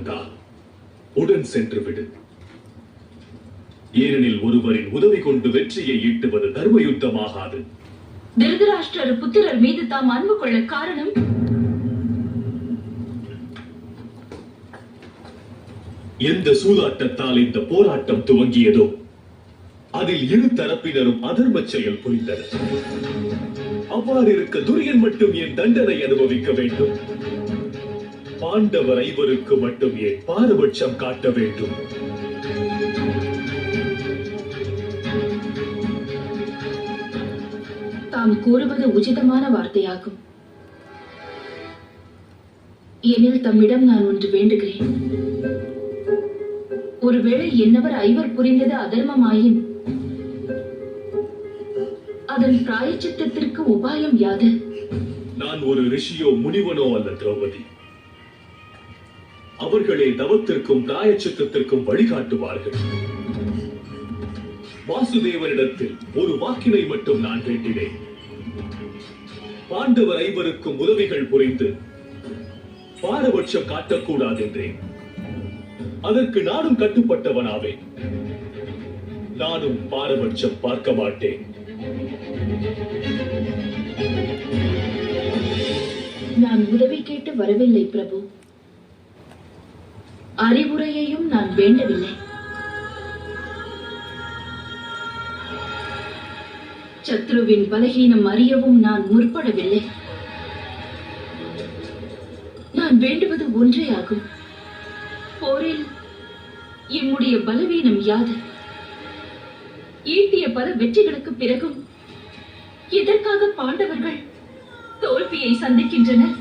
இருந்தால் உடன் சென்று விடு. ஏனெனில் ஒருவரின் உதவி கொண்டு வெற்றியை ஈட்டுவது தர்ம யுத்தமாகாது. திருதராஷ்டிரர் புத்திரர் மீது தாம் அன்பு கொள்ள காரணம் எந்த சூதாட்டத்தால் இந்த போராட்டம் துவங்கியதோ அதில் இரு தரப்பினரும் அதர்ம செயல் புரிந்தனர். அவ்வாறு இருக்க துரியன் மட்டும் ஏன் தண்டனை அனுபவிக்க வேண்டும்? பாண்டவர் ஐவருக்கு மட்டும் ஏன் பாரபட்சம் காட்ட வேண்டும்? தாம் கூறுவது உச்சிதமான வார்த்தையாகும். எனில் தம்மிடம் நான் ஒன்று வேண்டுகிறேன். ஒருவேளை என்னவர் ஐவர் புரிந்தது அதர்மமாயின் அதன் பிராயச்சித்தத்திற்கு உபாயம் யாது? நான் ஒரு ரிஷியோ முனிவனோ அல்ல திரௌபதி. அவர்களே தவத்திற்கும் பிராயச்சித்தத்திற்கும் வழிகாட்டுவார்கள். வாசுதேவனிடத்தில் ஒரு வாக்கினை மட்டும் நான் வேண்டினேன். பாண்டவர் ஐவருக்கும் உதவிகள் புரிந்து பாரபட்சம் காட்டக்கூடாது என்றேன். அதற்கு நானும் கட்டுப்பட்டவனாவேன். நானும் பாரபட்சம் பார்க்க மாட்டேன். நான் உதவி கேட்டு வரவில்லை பிரபு. அறிவுரையையும் நான் வேண்டவில்லை. சத்ருவின் பலகீனம் அறியவும் நான் முற்படவில்லை. நான் வேண்டுவது ஒன்றே ஆகும். போரில் எம்முடைய பலவீனம் யாது? ஈட்டிய பல வெற்றிகளுக்கு பிறகும் எதற்காக பாண்டவர்கள் தோல்வியை சந்திக்கின்றனர்?